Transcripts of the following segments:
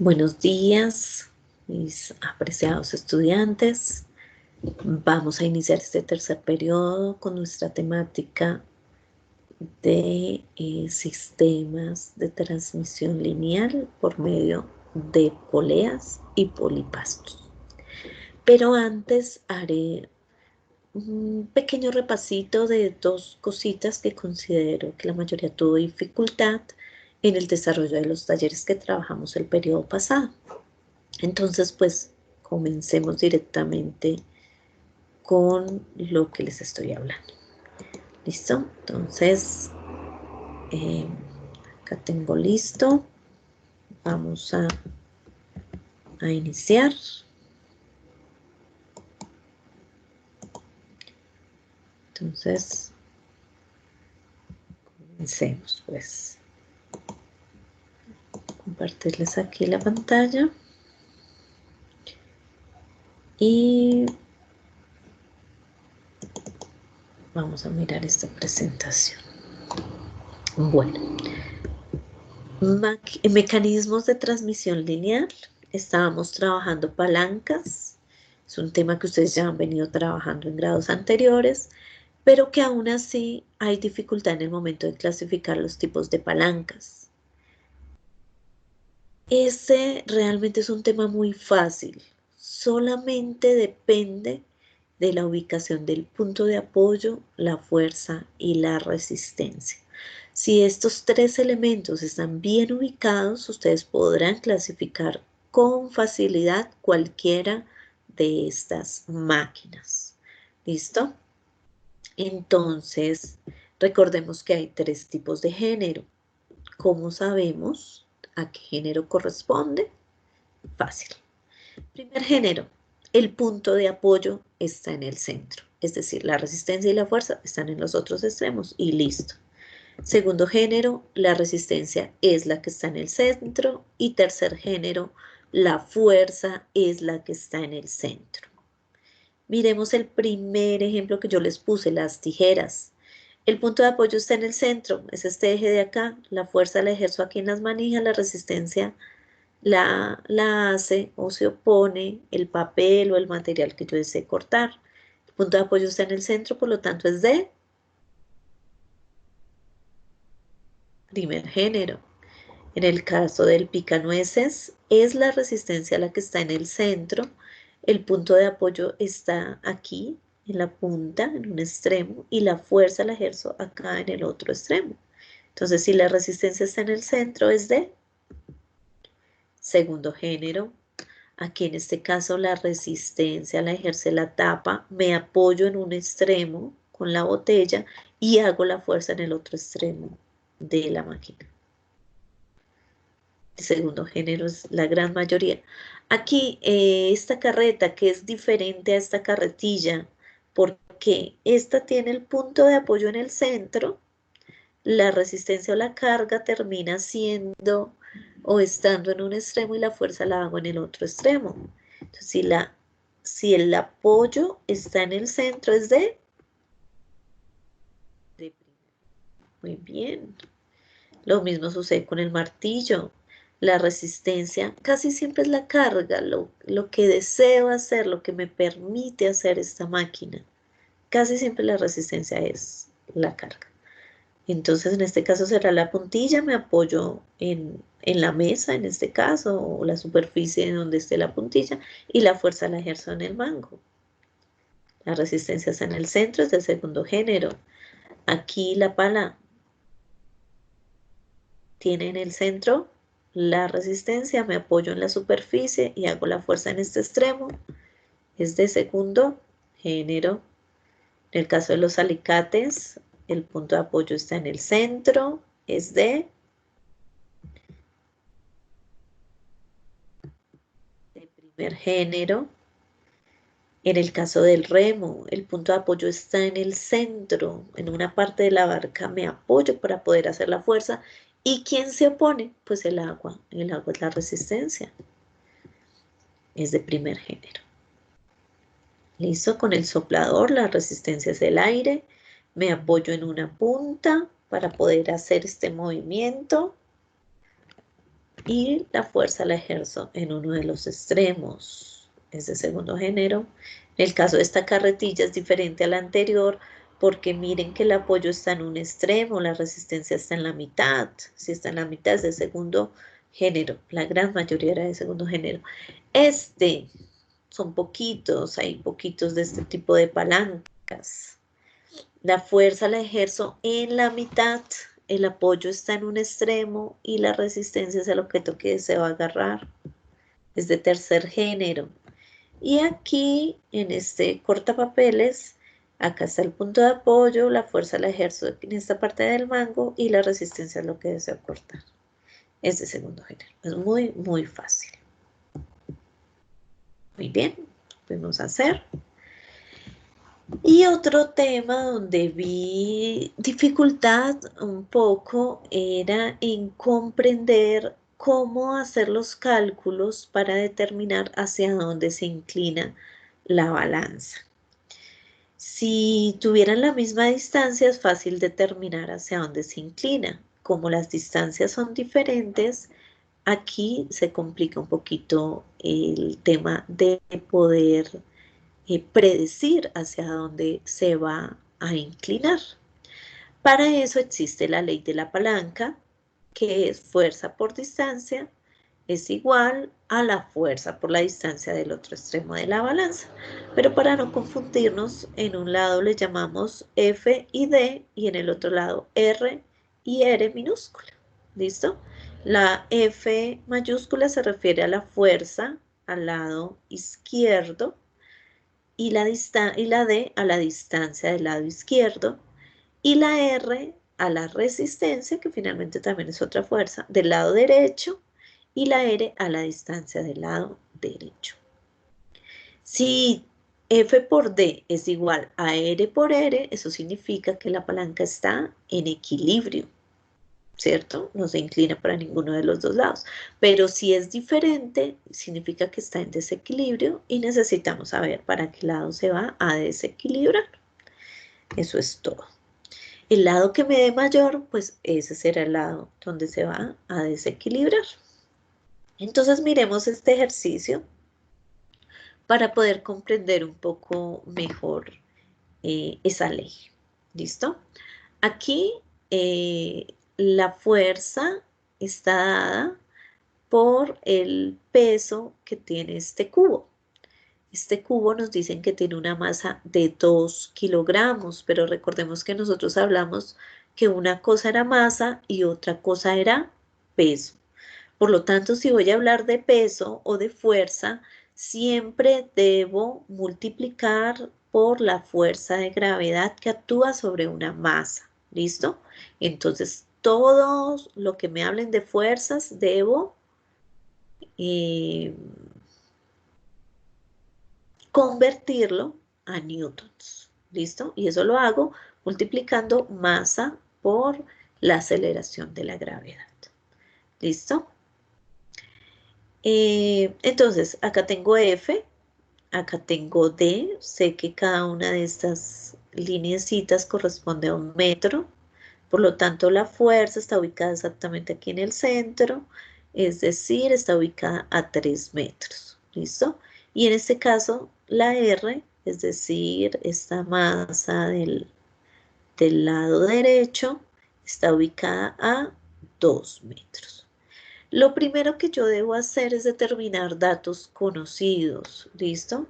Buenos días, mis apreciados estudiantes. Vamos a iniciar este tercer periodo con nuestra temática de sistemas de transmisión lineal por medio de poleas y polipastos. Pero antes haré un pequeño repasito de dos cositas que considero que la mayoría tuvo dificultad en el desarrollo de los talleres que trabajamos el periodo pasado. Entonces, pues, comencemos directamente con lo que les estoy hablando. ¿Listo? Entonces, acá tengo listo. Vamos a iniciar. Entonces, comencemos, pues. Compartirles aquí la pantalla. Y vamos a mirar esta presentación. Bueno, mecanismos de transmisión lineal. Estábamos trabajando palancas. Es un tema que ustedes ya han venido trabajando en grados anteriores, pero que aún así hay dificultad en el momento de clasificar los tipos de palancas. Ese realmente es un tema muy fácil. Solamente depende de la ubicación del punto de apoyo, la fuerza y la resistencia. Si estos tres elementos están bien ubicados, ustedes podrán clasificar con facilidad cualquiera de estas máquinas. ¿Listo? Entonces, recordemos que hay tres tipos de género. ¿Cómo sabemos a qué género corresponde? Fácil. Primer género, el punto de apoyo está en el centro, es decir, la resistencia y la fuerza están en los otros extremos y listo. Segundo género, la resistencia es la que está en el centro y tercer género, la fuerza es la que está en el centro. Miremos el primer ejemplo que yo les puse, las tijeras. El punto de apoyo está en el centro, es este eje de acá, la fuerza la ejerzo aquí en las manijas, la resistencia la hace o se opone el papel o el material que yo desee cortar. El punto de apoyo está en el centro, por lo tanto es de primer género. En el caso del picanueces, es la resistencia la que está en el centro. El punto de apoyo está aquí, en la punta, en un extremo, y la fuerza la ejerzo acá en el otro extremo. Entonces, si la resistencia está en el centro, es de segundo género. Aquí en este caso la resistencia la ejerce la tapa, me apoyo en un extremo con la botella y hago la fuerza en el otro extremo de la máquina. El segundo género es la gran mayoría. Aquí esta carreta que es diferente a esta carretilla, porque esta tiene el punto de apoyo en el centro, la resistencia o la carga termina siendo o estando en un extremo y la fuerza la hago en el otro extremo. Entonces, si el apoyo está en el centro es de muy bien. Lo mismo sucede con el martillo. La resistencia casi siempre es la carga, lo que deseo hacer, lo que me permite hacer esta máquina. Casi siempre la resistencia es la carga. Entonces, en este caso será la puntilla, me apoyo en la mesa, en este caso, o la superficie en donde esté la puntilla, y la fuerza la ejerzo en el mango. La resistencia está en el centro, es del segundo género. Aquí la pala tiene en el centro la resistencia, me apoyo en la superficie y hago la fuerza en este extremo. Es de segundo género. En el caso de los alicates, el punto de apoyo está en el centro, es de primer género. En el caso del remo, el punto de apoyo está en el centro, en una parte de la barca me apoyo para poder hacer la fuerza. ¿Y quién se opone? Pues el agua. El agua es la resistencia. Es de primer género. Listo, con el soplador la resistencia es el aire. Me apoyo en una punta para poder hacer este movimiento. y la fuerza la ejerzo en uno de los extremos. Es de segundo género. En el caso de esta carretilla es diferente a la anterior porque miren que el apoyo está en un extremo, la resistencia está en la mitad. Si está en la mitad es de segundo género. La gran mayoría era de segundo género. Son poquitos, hay poquitos de este tipo de palancas. La fuerza la ejerzo en la mitad, el apoyo está en un extremo y la resistencia es el objeto que se va a agarrar. Es de tercer género. Y aquí, en este cortapapeles, acá está el punto de apoyo, la fuerza la ejerzo en esta parte del mango y la resistencia es lo que deseo cortar. Es de segundo género. Es muy, muy fácil. Muy bien, podemos hacer. Y otro tema donde vi dificultad un poco era en comprender cómo hacer los cálculos para determinar hacia dónde se inclina la balanza. Si tuvieran la misma distancia es fácil determinar hacia dónde se inclina. Como las distancias son diferentes, aquí se complica un poquito el tema de poder predecir hacia dónde se va a inclinar. Para eso existe la ley de la palanca, que es fuerza por distancia es igual a la fuerza por la distancia del otro extremo de la balanza. Pero para no confundirnos, en un lado le llamamos F y D y en el otro lado R y R minúscula. ¿Listo? La F mayúscula se refiere a la fuerza al lado izquierdo y la D a la distancia del lado izquierdo y la R a la resistencia, que finalmente también es otra fuerza, del lado derecho y la R a la distancia del lado derecho. Si F por D es igual a R por R, eso significa que la palanca está en equilibrio, ¿cierto? No se inclina para ninguno de los dos lados. Pero si es diferente, significa que está en desequilibrio y necesitamos saber para qué lado se va a desequilibrar. Eso es todo. El lado que me dé mayor, pues ese será el lado donde se va a desequilibrar. Entonces miremos este ejercicio para poder comprender un poco mejor esa ley. ¿Listo? Aquí la fuerza está dada por el peso que tiene este cubo. Este cubo nos dicen que tiene una masa de 2 kilogramos, pero recordemos que nosotros hablamos que una cosa era masa y otra cosa era peso. Por lo tanto, si voy a hablar de peso o de fuerza, siempre debo multiplicar por la fuerza de gravedad que actúa sobre una masa. ¿Listo? Entonces, todo lo que me hablen de fuerzas, debo convertirlo a newtons. ¿Listo? Y eso lo hago multiplicando masa por la aceleración de la gravedad. ¿Listo? Entonces, acá tengo F, acá tengo D, sé que cada una de estas lineecitas corresponde a un metro, por lo tanto la fuerza está ubicada exactamente aquí en el centro, es decir, está ubicada a 3 metros, ¿listo? Y en este caso la R, es decir, esta masa del lado derecho, está ubicada a 2 metros. Lo primero que yo debo hacer es determinar datos conocidos, ¿listo?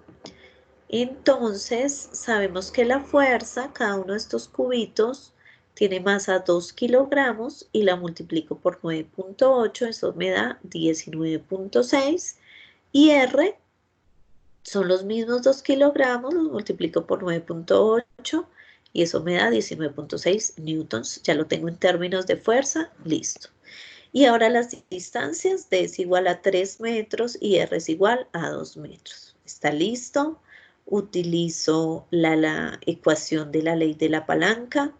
Entonces, sabemos que la fuerza, cada uno de estos cubitos, tiene masa 2 kilogramos y la multiplico por 9.8, eso me da 19.6. Y R son los mismos 2 kilogramos, los multiplico por 9.8 y eso me da 19.6 newtons. Ya lo tengo en términos de fuerza, listo. Y ahora las distancias, D es igual a 3 metros y R es igual a 2 metros. ¿Está listo? Utilizo la ecuación de la ley de la palanca.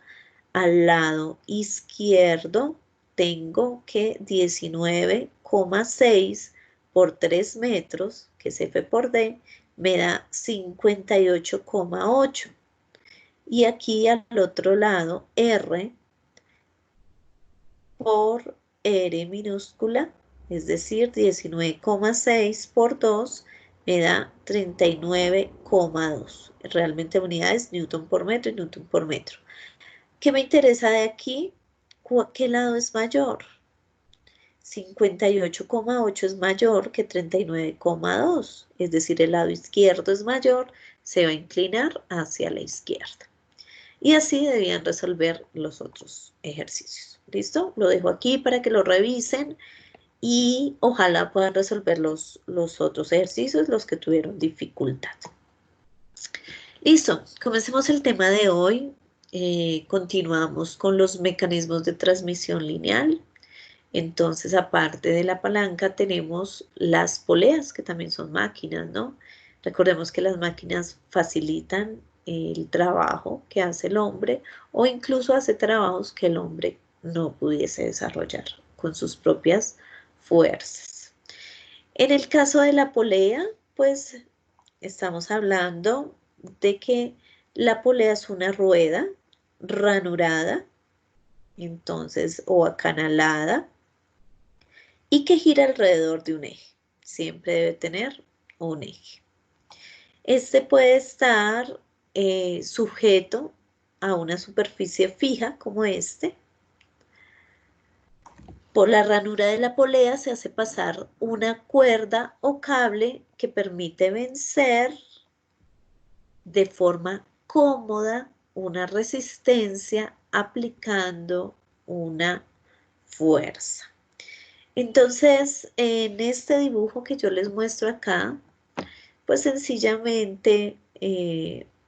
Al lado izquierdo tengo que 19,6 por 3 metros, que es F por D, me da 58,8. Y aquí al otro lado, R por R minúscula, es decir, 19,6 por 2 me da 39,2. Realmente unidades newton por metro y newton por metro. ¿Qué me interesa de aquí? ¿Qué lado es mayor? 58,8 es mayor que 39,2, es decir, el lado izquierdo es mayor, se va a inclinar hacia la izquierda. Y así debían resolver los otros ejercicios. ¿Listo? Lo dejo aquí para que lo revisen y ojalá puedan resolver los otros ejercicios, los que tuvieron dificultad. Listo, comencemos el tema de hoy. Continuamos con los mecanismos de transmisión lineal. Entonces, aparte de la palanca, tenemos las poleas, que también son máquinas, ¿no? Recordemos que las máquinas facilitan el trabajo que hace el hombre o incluso hace trabajos que el hombre no pudiese desarrollar con sus propias fuerzas. En el caso de la polea, pues estamos hablando de que la polea es una rueda ranurada, entonces, o acanalada, y que gira alrededor de un eje. Siempre debe tener un eje. Este puede estar sujeto a una superficie fija como este. Por la ranura de la polea se hace pasar una cuerda o cable que permite vencer de forma cómoda una resistencia aplicando una fuerza. Entonces, en este dibujo que yo les muestro acá, pues sencillamente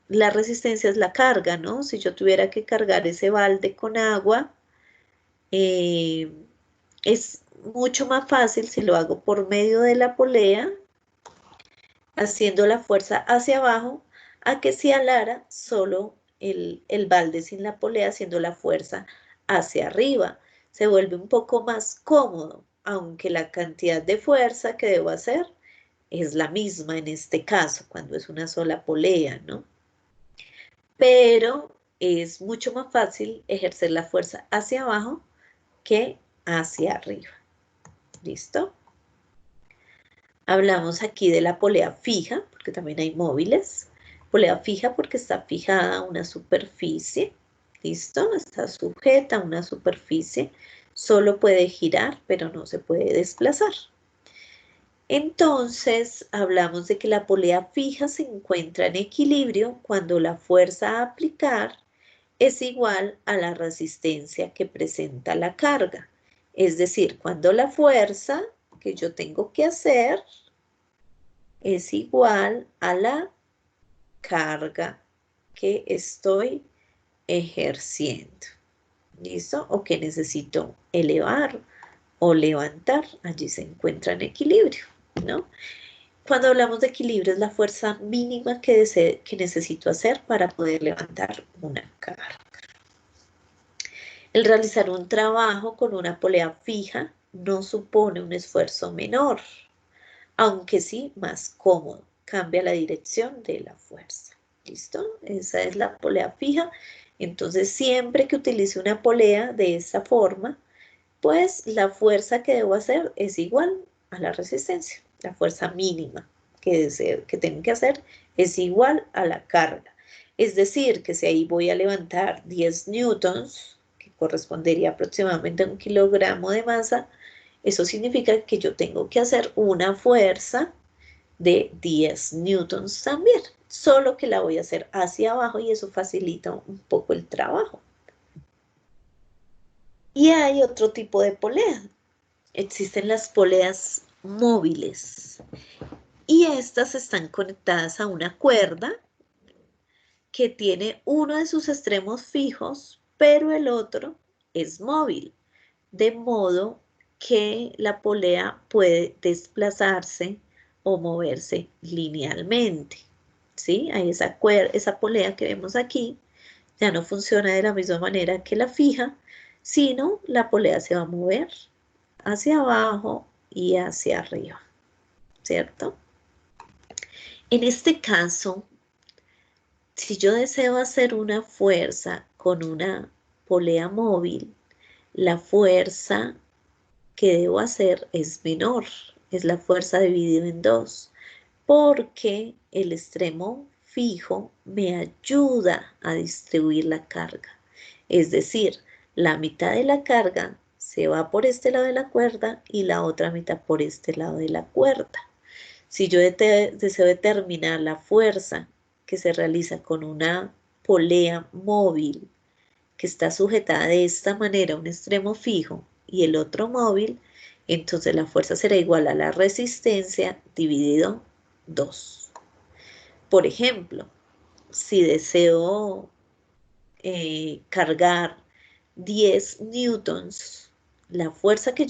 la resistencia es la carga, ¿no? Si yo tuviera que cargar ese balde con agua, eh, es mucho más fácil si lo hago por medio de la polea, haciendo la fuerza hacia abajo, a que si alara solo el balde sin la polea, haciendo la fuerza hacia arriba. Se vuelve un poco más cómodo, aunque la cantidad de fuerza que debo hacer es la misma en este caso, cuando es una sola polea, ¿no? Pero es mucho más fácil ejercer la fuerza hacia abajo que hacia arriba. ¿Listo? Hablamos aquí de la polea fija, porque también hay móviles. Polea fija porque está fijada a una superficie. ¿Listo? Está sujeta a una superficie. Solo puede girar, pero no se puede desplazar. Entonces, hablamos de que la polea fija se encuentra en equilibrio cuando la fuerza a aplicar es igual a la resistencia que presenta la carga. Es decir, cuando la fuerza que yo tengo que hacer es igual a la carga que estoy ejerciendo. ¿Listo? O que necesito elevar o levantar. Allí se encuentra en equilibrio, ¿no? Cuando hablamos de equilibrio es la fuerza mínima que necesito hacer para poder levantar una carga. El realizar un trabajo con una polea fija no supone un esfuerzo menor, aunque sí más cómodo. Cambia la dirección de la fuerza. ¿Listo? Esa es la polea fija. Entonces, siempre que utilice una polea de esa forma, pues la fuerza que debo hacer es igual a la resistencia. La fuerza mínima que tengo que hacer es igual a la carga. Es decir, que si ahí voy a levantar 10 newtons, que correspondería aproximadamente a 1 kilogramo de masa, eso significa que yo tengo que hacer una fuerza de 10 newtons también, solo que la voy a hacer hacia abajo y eso facilita un poco el trabajo. Y hay otro tipo de polea. Existen las poleas móviles y estas están conectadas a una cuerda que tiene uno de sus extremos fijos, pero el otro es móvil, de modo que la polea puede desplazarse o moverse linealmente. ¿Sí? Hay esa polea que vemos aquí, ya no funciona de la misma manera que la fija, sino la polea se va a mover hacia abajo y hacia arriba, ¿cierto? En este caso, si yo deseo hacer una fuerza con una polea móvil, la fuerza que debo hacer es menor, es la fuerza dividida en 2, porque el extremo fijo me ayuda a distribuir la carga. Es decir, la mitad de la carga se va por este lado de la cuerda y la otra mitad por este lado de la cuerda. Si yo deseo determinar la fuerza que se realiza con una polea móvil que está sujetada de esta manera a un extremo fijo y el otro móvil, entonces la fuerza será igual a la resistencia dividido 2. Por ejemplo, si deseo cargar 10 newtons, la fuerza que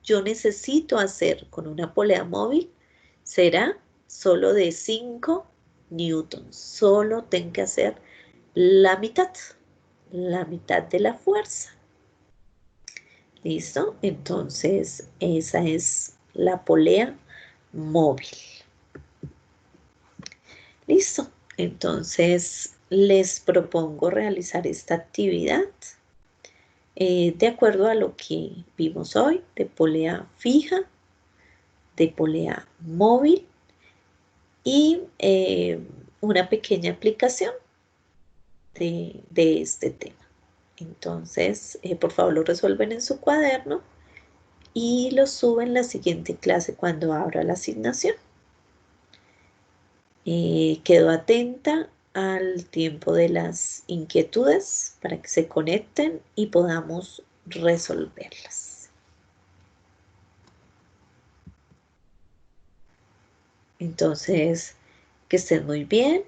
yo necesito hacer con una polea móvil será solo de 5 newtons. Solo tengo que hacer la mitad de la fuerza. ¿Listo? Entonces, esa es la polea móvil. Listo. Entonces, les propongo realizar esta actividad de acuerdo a lo que vimos hoy, de polea fija, de polea móvil y una pequeña aplicación de este tema. Entonces, por favor, lo resuelven en su cuaderno y lo suben en la siguiente clase cuando abra la asignación. Quedo atenta al tiempo de las inquietudes para que se conecten y podamos resolverlas. Entonces, que estén muy bien.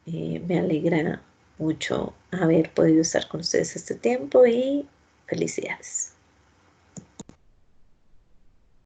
Me alegra mucho haber podido estar con ustedes este tiempo y felicidades.